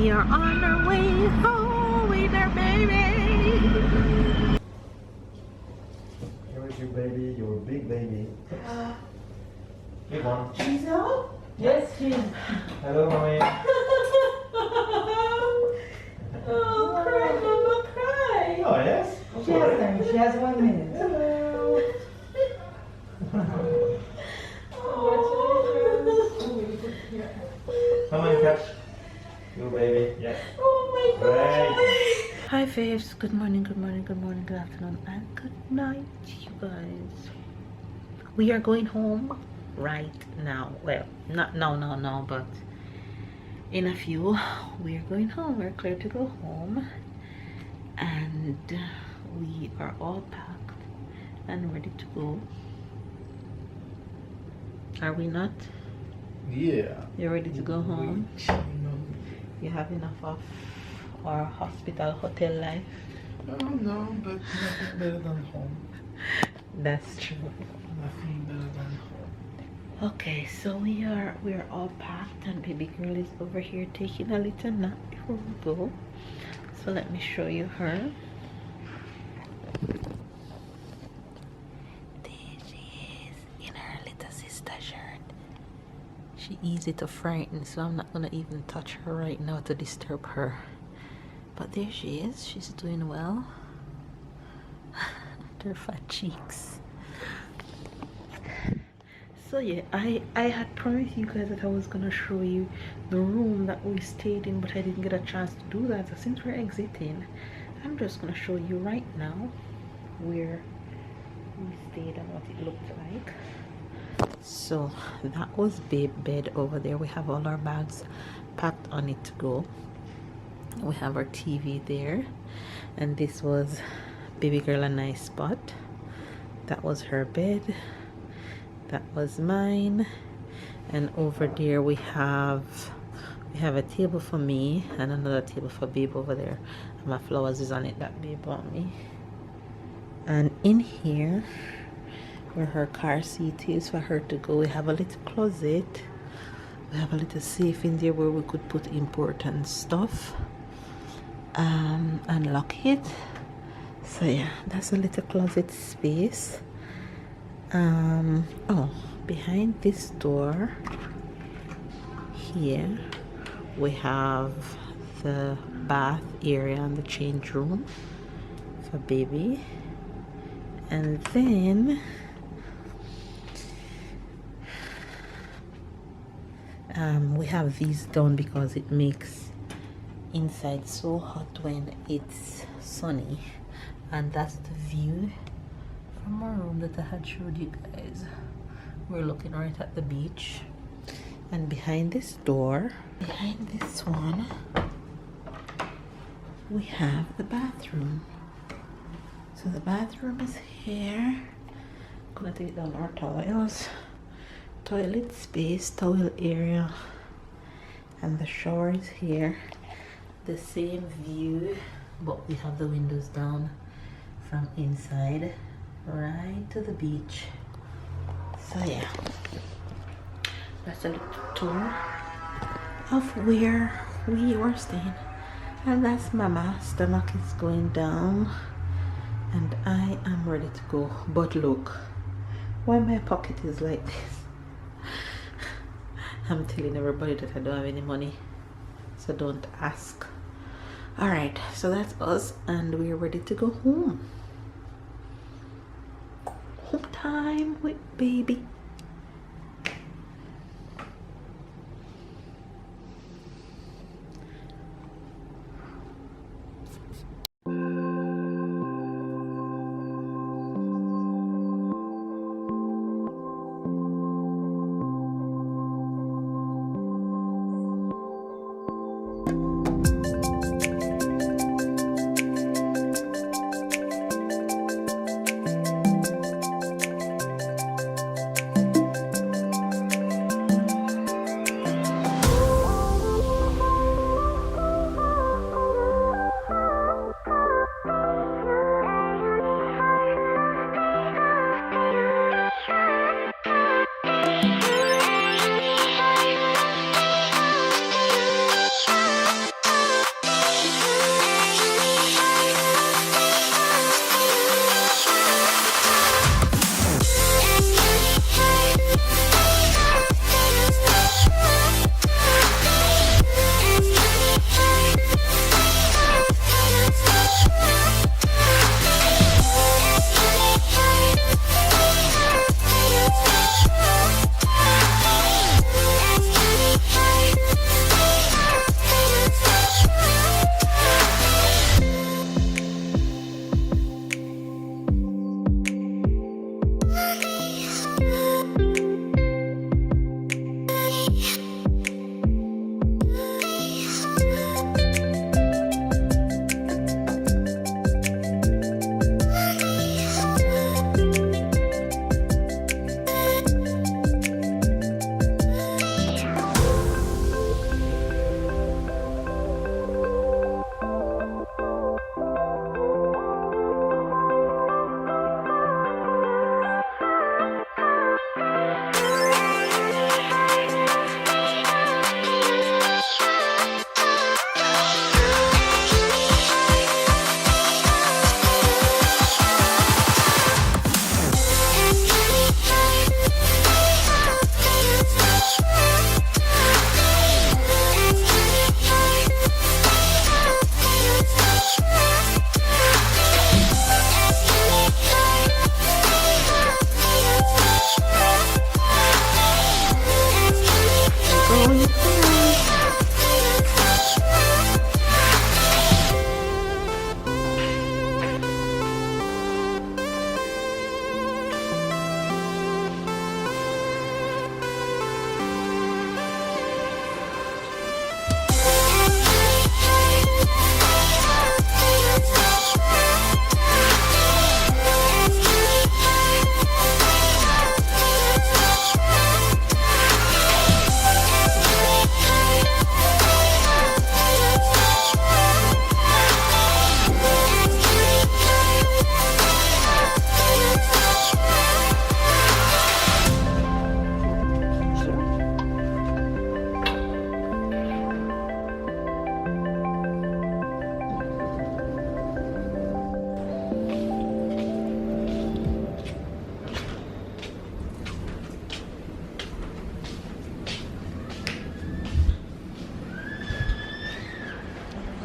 We are on our way home with our baby. Here is your baby, your big baby. Big one. She's out? Yes, she's. Hello, mommy. Oh, cry, mama, cry. Oh, yes? She has time. She has 1 minute. Hello. Come and catch your baby. Yes. Oh my Right. gosh. Hi faves, good morning, good morning, good morning, good afternoon, and good night, you guys. We are going home right now. Well, not now, but in a few, we are going home. We're clear to go home, and we are all packed and ready to go. Are we not? Yeah. You're ready to go home? You have enough of our hotel life? Oh, no, but nothing better than home. That's true. Nothing better than home. Okay, so we are all packed, and baby girl is over here taking a little nap before we go. So let me show you her. There she is in her little sister shirt. She easy to frighten, so I'm not gonna even touch her right now to disturb her. But there she is. She's doing well. Her fat cheeks. So yeah, I had promised you guys that I was gonna show you the room that we stayed in, but I didn't get a chance to do that. So since we're exiting, I'm just gonna show you right now where we stayed and what it looked like. So that was babe bed over there. We have all our bags packed on it to go. We have our TV there, and this was baby girl a nice spot. That was her bed. That was mine, and over there we have a table for me and another table for babe over there. And my flowers is on it that babe bought me. And in here where her car seat is for her to go, we have a little closet. We have a little safe in there where we could put important stuff, and lock it. So yeah, that's a little closet space. Oh, behind this door here we have the bath area and the change room for baby, and then we have these down because it makes inside so hot when it's sunny. And that's the view from our room that I had showed you guys. We're looking right at the beach, and behind this door, behind this one, we have the bathroom. So the bathroom is here. I'm gonna take down our towels, toilet space, towel area, and the shower is here. The same view, but we have the windows down from inside right to the beach. So yeah, that's a little tour of where we were staying. And that's mama. Stomach is going down, and I am ready to go. But look, why my pocket is like this. I'm telling everybody that I don't have any money, so don't ask. All right, so that's us, and we're ready to go home. Home time with baby.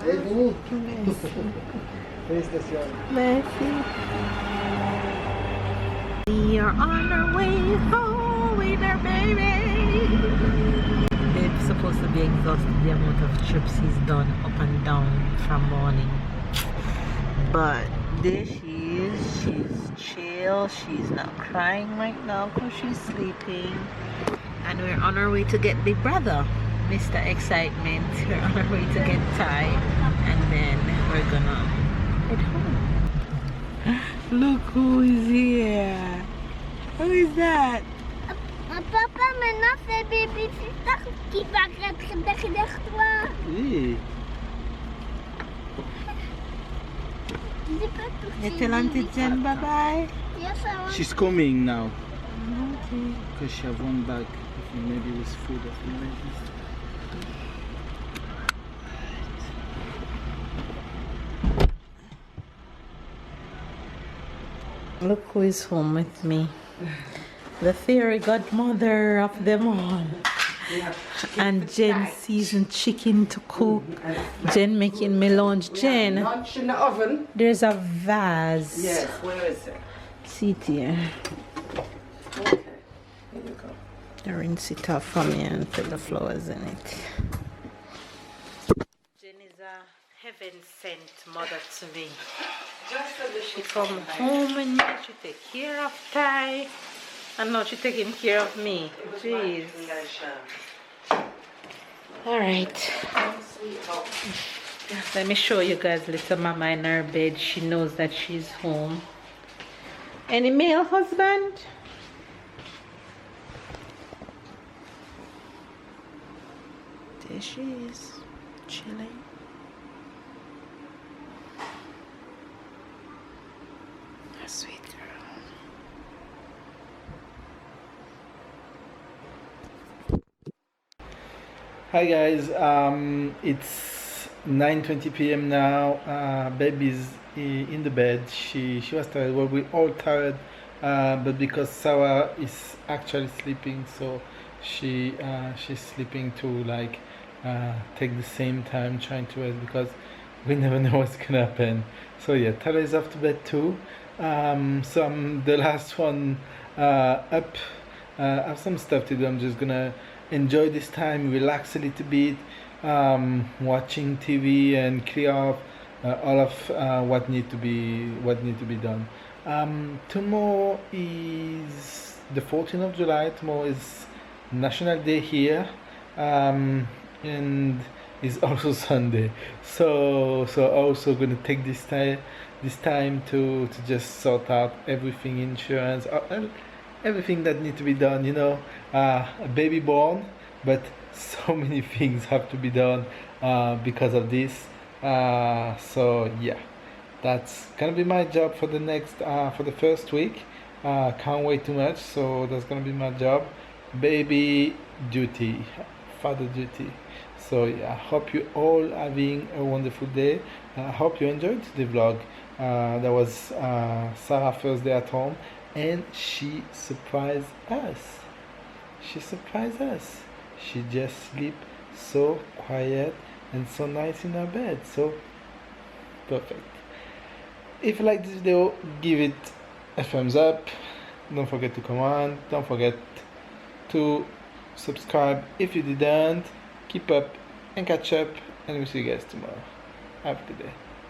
Et vous? Merci. Félicitations. Merci. We are on our way home with our baby. Babe's supposed to be exhausted the amount of trips he's done up and down from morning. But there she is. She's chill. She's not crying right now because she's sleeping. And we're on our way to get Big Brother, Mr. Excitement. We're on our way to get Ty, and then we're gonna head home. Look who is here. Who is that? Papa, maintenant c'est bébé sister qui va rentrer derrière toi. Oui. J'ai pas touché. You tell Auntie Jen bye bye. Yes, I want. She's coming now Okay. because she have one bag. I think maybe with food or something like this. Look who is home with me. The fairy godmother of them all. And Jen seasoned chicken to cook. Jen making me lunch. Jen, Lunch in the oven. there's a vase. Yes, where is it? See it here. Okay, here you go. Rinse it off for me and put the flowers in it. Jen is a heaven sent mother to me. She come home and she take care of Ty. And now she taking care of me. Jeez. Alright. Let me show you guys little mama in her bed. She knows that she's home. Any male husband? There she is, chilling. A sweet girl. Hi guys, it's 9:20 p.m. now. Baby's in the bed. She was tired. Well, we're all tired, but because Sarah is actually sleeping, so she's sleeping to like take the same time trying to rest because we never know what's gonna happen. So yeah, Tyler is off to bed too. So I'm the last one up. I have some stuff to do. I'm just gonna enjoy this time, relax a little bit, watching TV and clear off all of what need to be done. Tomorrow is the 14th of July. Tomorrow is National Day here, and it's also Sunday. So also gonna take this time to just sort out everything, insurance, everything that need to be done. You know, a baby born, but so many things have to be done because of this. So yeah, that's gonna be my job for the next for the first week. Can't wait too much. So that's gonna be my job, baby duty, father duty. So yeah, hope you all having a wonderful day. I hope you enjoyed the vlog. That was Sarah's first day at home, and she surprised us. She just sleep so quiet and so nice in her bed. So perfect. If you like this video, give it a thumbs up. Don't forget to comment. Don't forget to subscribe if you didn't. Keep up and catch up, and we'll see you guys tomorrow. Have a good day.